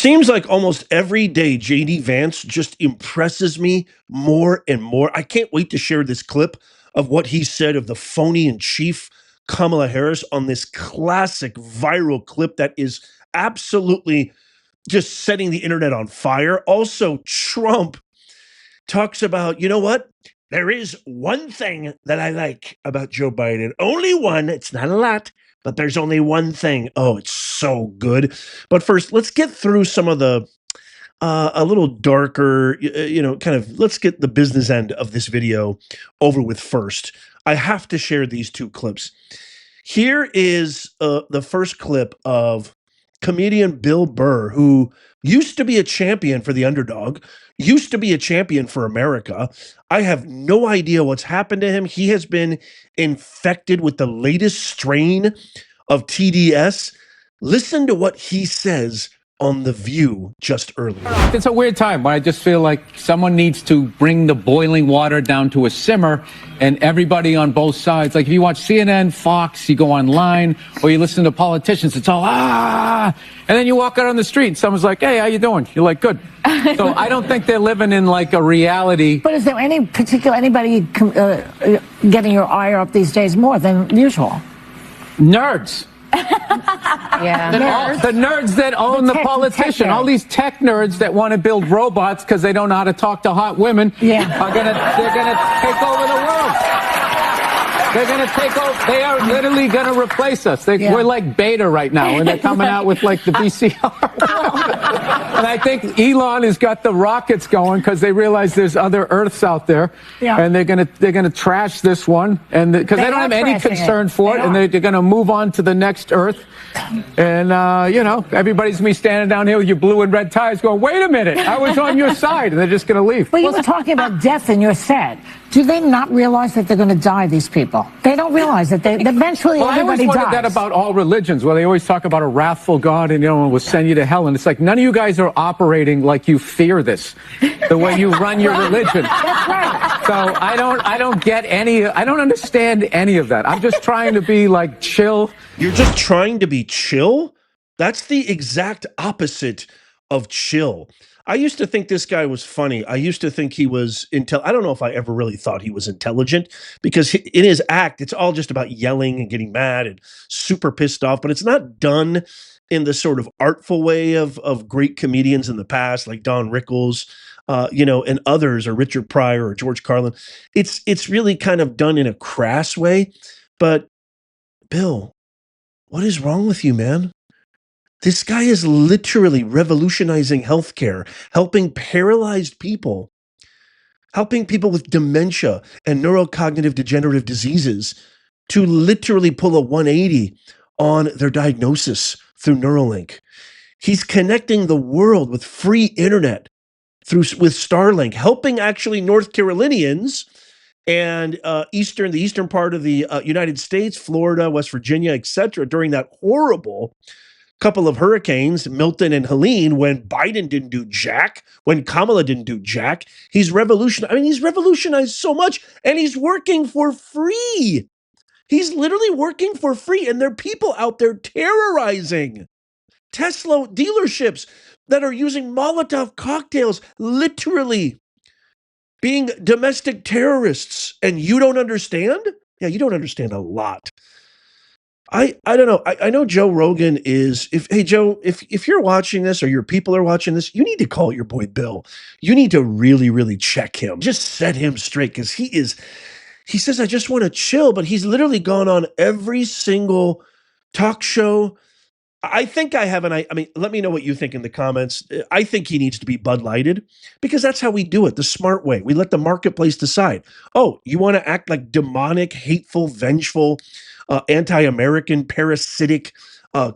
seems like almost every day JD Vance just impresses me more and more. I can't wait to share this clip of what he said of the phony in chief Kamala Harris on this classic viral clip that is absolutely just setting the internet on fire. Also, Trump talks about, you know what? There is one thing that I like about Joe Biden. Only one. It's not a lot, but there's only one thing. Oh, it's so good. But first, let's get through some of the a little darker, kind of, let's get the business end of this video over with first. I have to share these two clips. Here is the first clip of comedian Bill Burr, who used to be a champion for the underdog, used to be a champion for America. I have no idea what's happened to him. He has been infected with the latest strain of TDS. Listen to what he says on The View just earlier. It's a weird time, but I just feel like someone needs to bring the boiling water down to a simmer, and everybody on both sides, like if you watch CNN, Fox, you go online, or you listen to politicians, it's all, and then you walk out on the street and someone's like, hey, how you doing? You're like, good. So I don't think they're living in like a reality. But is there anybody getting your ire up these days more than usual? Nerds. Yeah, The nerds that own the politician, all these tech nerds that want to build robots because they don't know how to talk to hot women, they're gonna take over the world. They're gonna take over. They are literally gonna replace us. We're like beta right now, and they're coming out with like the VCR. And I think Elon has got the rockets going because they realize there's other Earths out there, and they're gonna trash this one, and because they don't have any concern for it, and they're gonna move on to the next Earth. And everybody's gonna be standing down here with your blue and red ties, going, "Wait a minute, I was on your side," and they're just gonna leave. Well, you were talking about death in your set. Do they not realize that they're going to die? These people, they don't realize that eventually everybody dies. I always wondered that about all religions, where they always talk about a wrathful God and will send you to hell, and it's like none of you guys are operating like you fear this, the way you run your religion. That's right. So I don't get any. I don't understand any of that. I'm just trying to be like chill. You're just trying to be chill? That's the exact opposite of chill. I used to think this guy was funny. I used to think he was I don't know if I ever really thought he was intelligent, because in his act, it's all just about yelling and getting mad and super pissed off, but it's not done in the sort of artful way of great comedians in the past, like Don Rickles, and others, or Richard Pryor or George Carlin. It's really kind of done in a crass way. But Bill, what is wrong with you, man? This guy is literally revolutionizing healthcare, helping paralyzed people, helping people with dementia and neurocognitive degenerative diseases to literally pull a 180 on their diagnosis through Neuralink. He's connecting the world with free internet with Starlink, helping actually North Carolinians and the eastern part of the United States, Florida, West Virginia, etc., during that horrible couple of hurricanes, Milton and Helene, when Biden didn't do jack, when Kamala didn't do jack. He's revolutionized so much, and he's working for free. He's literally working for free, and there are people out there terrorizing Tesla dealerships that are using Molotov cocktails, literally being domestic terrorists, and you don't understand? Yeah, you don't understand a lot. I don't know. I know Joe Rogan is, Joe, if you're watching this, or your people are watching this, you need to call your boy Bill. You need to really, really check him. Just set him straight, because he says, I just want to chill, but he's literally gone on every single talk show. I think let me know what you think in the comments. I think he needs to be Bud Lighted, because that's how we do it, the smart way. We let the marketplace decide. Oh, you want to act like demonic, hateful, vengeful, anti-American, parasitic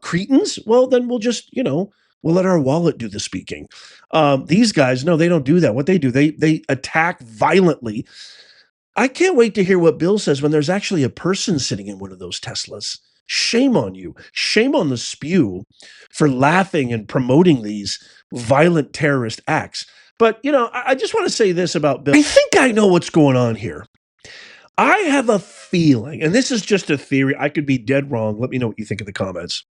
cretins? Well, then we'll just, we'll let our wallet do the speaking. These guys, no, they don't do that. What they do, they attack violently. I can't wait to hear what Bill says when there's actually a person sitting in one of those Teslas. Shame on you. Shame on the spew for laughing and promoting these violent terrorist acts. But, I just want to say this about Bill. I think I know what's going on here. I have a feeling, and this is just a theory, I could be dead wrong. Let me know what you think in the comments.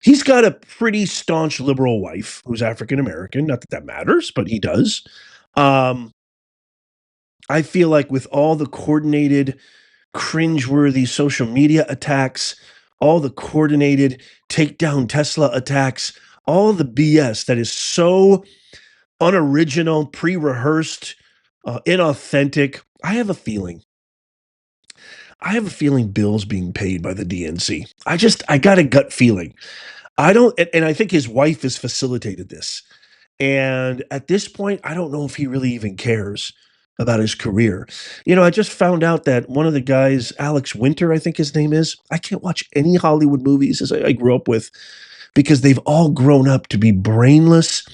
He's got a pretty staunch liberal wife who's African American. Not that that matters, but he does. I feel like with all the coordinated, cringeworthy social media attacks, all the coordinated take down Tesla attacks, all the BS that is so unoriginal, pre-rehearsed, inauthentic. I have a feeling Bill's being paid by the DNC. I got a gut feeling. And I think his wife has facilitated this. And at this point, I don't know if he really even cares about his career. I just found out that one of the guys, Alex Winter, I think his name is, I can't watch any Hollywood movies as I grew up with because they've all grown up to be brainless,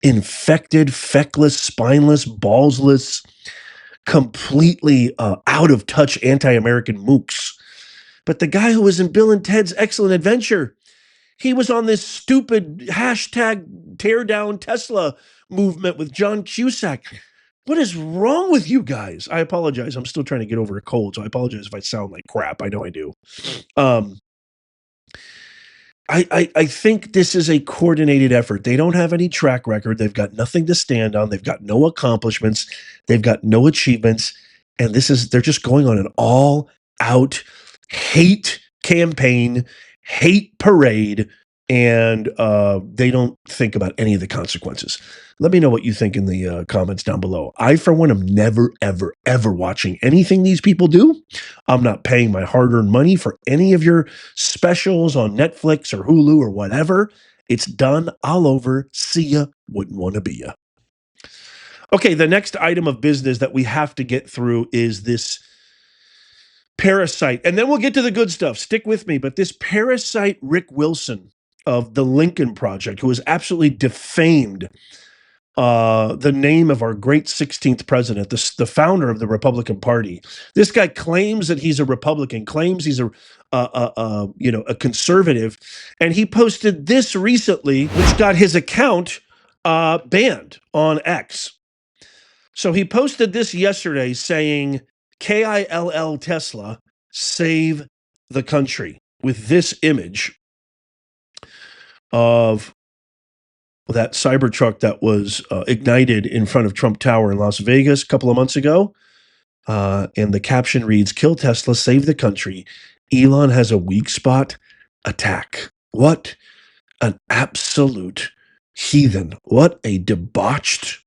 infected, feckless, spineless, ballsless, completely out of touch anti-American mooks. But the guy who was in Bill and Ted's Excellent Adventure, he was on this stupid hashtag tear down Tesla movement with John Cusack. What is wrong with you guys? I apologize. I'm still trying to get over a cold, so I apologize if I sound like crap. I know I do. I think this is a coordinated effort. They don't have any track record. They've got nothing to stand on. They've got no accomplishments. They've got no achievements. And they're just going on an all out hate campaign, hate parade, and they don't think about any of the consequences. Let me know what you think in the comments down below. I, for one, am never, ever, ever watching anything these people do. I'm not paying my hard-earned money for any of your specials on Netflix or Hulu or whatever. It's done all over. See ya. Wouldn't want to be ya. Okay, the next item of business that we have to get through is this parasite. And then we'll get to the good stuff. Stick with me. But this parasite Rick Wilson of the Lincoln Project, who has absolutely defamed the name of our great 16th president, the founder of the Republican Party. This guy claims that he's a Republican, claims he's a conservative, and he posted this recently, which got his account banned on X. So he posted this yesterday saying, KILL Tesla, save the country, with this image of that Cybertruck that was ignited in front of Trump Tower in Las Vegas a couple of months ago. And the caption reads, kill Tesla, save the country. Elon has a weak spot. Attack. What an absolute heathen. What a debauched,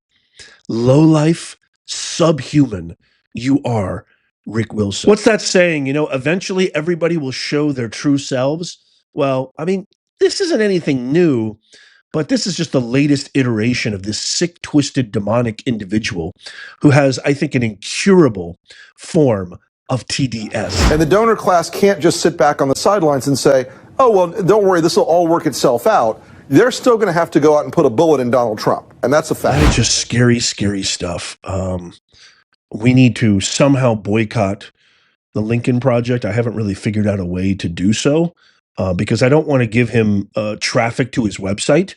lowlife, subhuman you are, Rick Wilson. What's that saying? Eventually everybody will show their true selves. Well, I mean, this isn't anything new. But this is just the latest iteration of this sick, twisted, demonic individual who has, I think, an incurable form of TDS. And the donor class can't just sit back on the sidelines and say, oh, well, don't worry, this will all work itself out. They're still going to have to go out and put a bullet in Donald Trump. And that's a fact. That is just scary, scary stuff. We need to somehow boycott the Lincoln Project. I haven't really figured out a way to do so. Because I don't want to give him traffic to his website.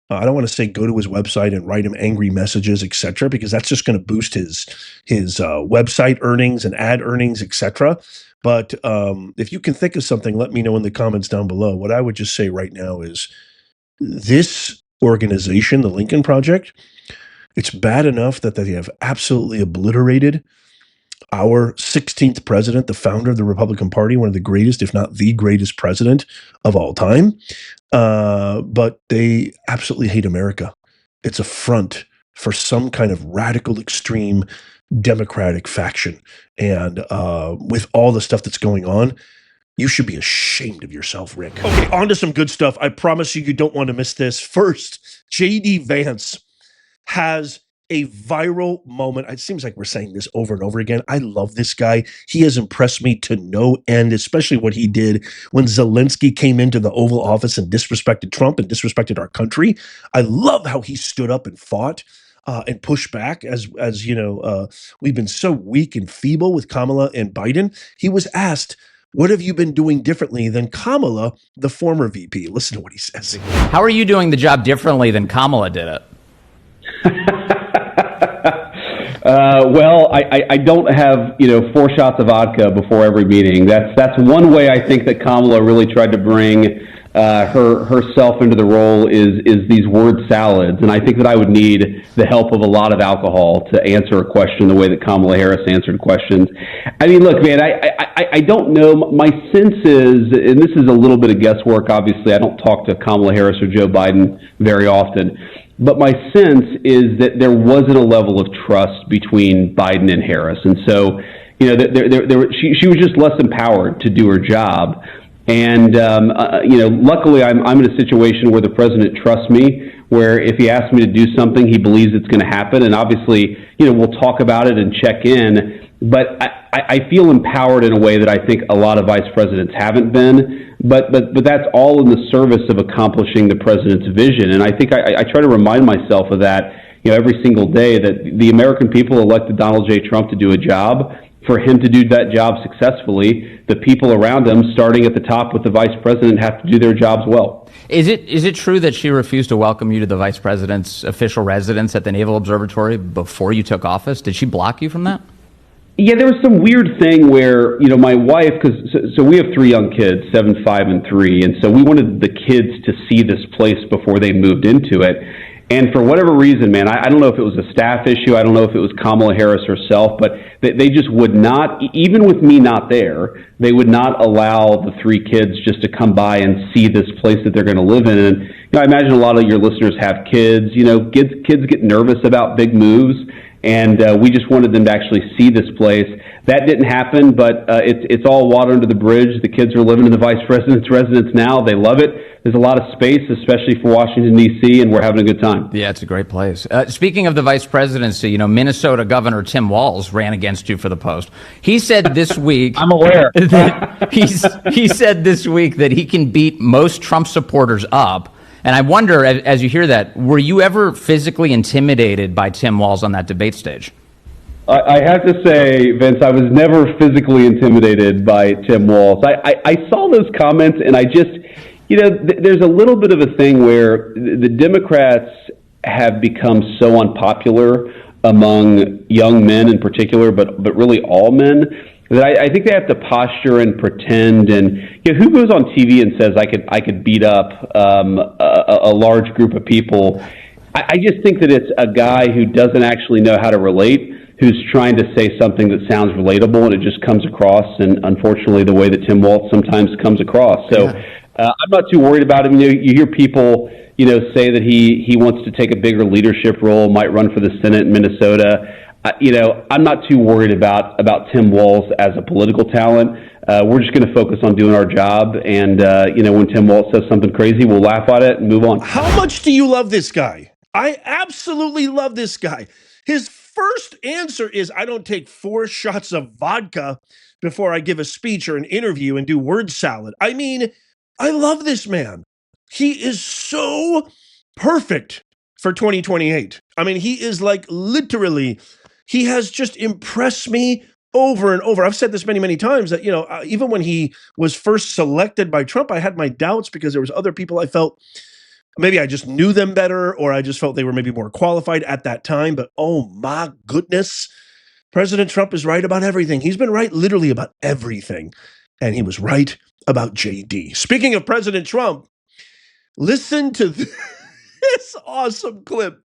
I don't want to say go to his website and write him angry messages, etc., because that's just going to boost his website earnings and ad earnings, etc. But if you can think of something, let me know in the comments down below. What I would just say right now is this organization, the Lincoln Project, it's bad enough that they have absolutely obliterated our 16th president, the founder of the Republican Party, one of the greatest, if not the greatest president of all time. But they absolutely hate America. It's a front for some kind of radical, extreme Democratic faction. And with all the stuff that's going on, you should be ashamed of yourself, Rick. Okay, on to some good stuff. I promise you don't want to miss this. First, J.D. Vance has a viral moment. It seems like we're saying this over and over again. I love this guy. He has impressed me to no end, especially what he did when Zelensky came into the Oval Office and disrespected Trump and disrespected our country. I love how he stood up and fought and pushed back as we've been so weak and feeble with Kamala and Biden. He was asked, what have you been doing differently than Kamala, the former VP? Listen to what he says. How are you doing the job differently than Kamala did it? Well, I don't have, 4 shots of vodka before every meeting. That's one way I think that Kamala really tried to bring herself into the role is these word salads, and I think that I would need the help of a lot of alcohol to answer a question the way that Kamala Harris answered questions. I mean, look, man, I don't know. My sense is, and this is a little bit of guesswork. Obviously, I don't talk to Kamala Harris or Joe Biden very often. But my sense is that there wasn't a level of trust between Biden and Harris, and so she was just less empowered to do her job. And luckily, I'm in a situation where the president trusts me, where if he asks me to do something, he believes it's going to happen. And obviously, we'll talk about it and check in. But I feel empowered in a way that I think a lot of vice presidents haven't been. But that's all in the service of accomplishing the president's vision. And I think I try to remind myself of that, every single day, that the American people elected Donald J. Trump to do a job. For him to do that job successfully, the people around him, starting at the top with the vice president, have to do their jobs well. Is it true that she refused to welcome you to the vice president's official residence at the Naval Observatory before you took office? Did she block you from that? Yeah, there was some weird thing where, my wife, so we have 3 young kids, 7, 5, and 3, and so we wanted the kids to see this place before they moved into it. And for whatever reason, man, I don't know if it was a staff issue, I don't know if it was Kamala Harris herself, but they just would not, even with me not there, they would not allow the 3 kids just to come by and see this place that they're going to live in. And I imagine a lot of your listeners have kids. Kids get nervous about big moves, and we just wanted them to actually see this place. That didn't happen, but it's all water under the bridge. The kids are living in the vice president's residence now. They love it. There's a lot of space, especially for Washington, D.C., and we're having a good time. Yeah, it's a great place. Speaking of the vice presidency, Minnesota Governor Tim Walz ran against you for the post. He said this week... I'm aware. He said this week that he can beat most Trump supporters up. And I wonder, as you hear that, were you ever physically intimidated by Tim Walz on that debate stage? I have to say, Vince, I was never physically intimidated by Tim Walz. I saw those comments, and I just... there's a little bit of a thing where the Democrats have become so unpopular among young men in particular, but really all men, that I think they have to posture and pretend. And who goes on TV and says I could beat up a large group of people? I just think that it's a guy who doesn't actually know how to relate, who's trying to say something that sounds relatable, and it just comes across, and unfortunately the way that Tim Walz sometimes comes across. So. Yeah. I'm not too worried about him. You hear people, say that he wants to take a bigger leadership role, might run for the Senate in Minnesota. I'm not too worried about Tim Walz as a political talent. We're just going to focus on doing our job. And, when Tim Walz says something crazy, we'll laugh at it and move on. How much do you love this guy? I absolutely love this guy. His first answer is, I don't take 4 shots of vodka before I give a speech or an interview and do word salad. I mean... I love this man. He is so perfect for 2028. I mean, he is literally, he has just impressed me over and over. I've said this many, many times that, even when he was first selected by Trump, I had my doubts because there was other people I felt, maybe I just knew them better, or I just felt they were maybe more qualified at that time. But oh my goodness, President Trump is right about everything. He's been right literally about everything. And he was right about J.D. Speaking of President Trump, listen to this awesome clip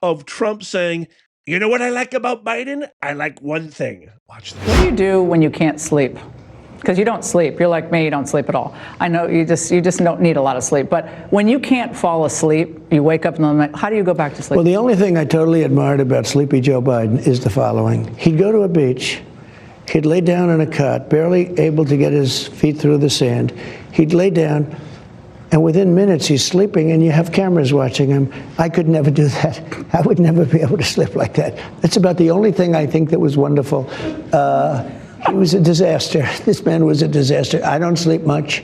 of Trump saying, you know what I like about Biden? I like one thing. Watch this. What do you do when you can't sleep? Because you don't sleep. You're like me, you don't sleep at all. I know you just don't need a lot of sleep. But when you can't fall asleep, you wake up in the night, how do you go back to sleep? Well, the only thing I totally admired about Sleepy Joe Biden is the following. He'd go to a beach. He'd lay down in a cot, barely able to get his feet through the sand. He'd lay down, and within minutes he's sleeping, and you have cameras watching him. I could never do that. I would never be able to sleep like that. That's about the only thing I think that was wonderful. He was a disaster. This man was a disaster. I don't sleep much.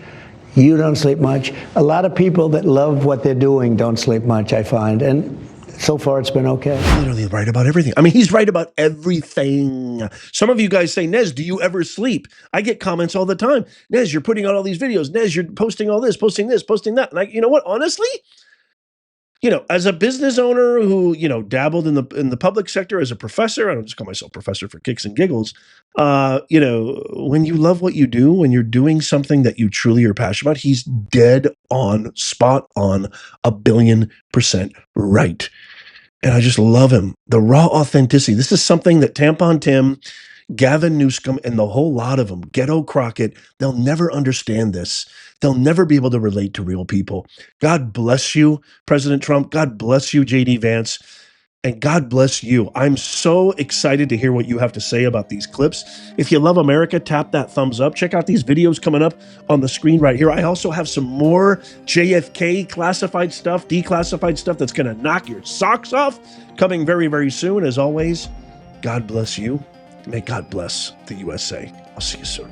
You don't sleep much. A lot of people that love what they're doing don't sleep much, I find. And so far, it's been okay. Literally right about everything. I mean, he's right about everything. Some of you guys say, Nez, do you ever sleep? I get comments all the time. Nez, you're putting out all these videos. Nez, you're posting all this, posting that. And you know what? Honestly, as a business owner who, dabbled in the public sector as a professor, I don't just call myself professor for kicks and giggles. When you love what you do, when you're doing something that you truly are passionate about, he's dead on, spot on, 1,000,000,000% right. And I just love him. The raw authenticity. This is something that Tampon Tim, Gavin Newsom, and the whole lot of them, Ghetto Crockett, they'll never understand this. They'll never be able to relate to real people. God bless you, President Trump. God bless you, J.D. Vance. And God bless you. I'm so excited to hear what you have to say about these clips. If you love America, tap that thumbs up. Check out these videos coming up on the screen right here. I also have some more JFK classified stuff, declassified stuff that's going to knock your socks off coming very, very soon. As always, God bless you. May God bless the USA. I'll see you soon.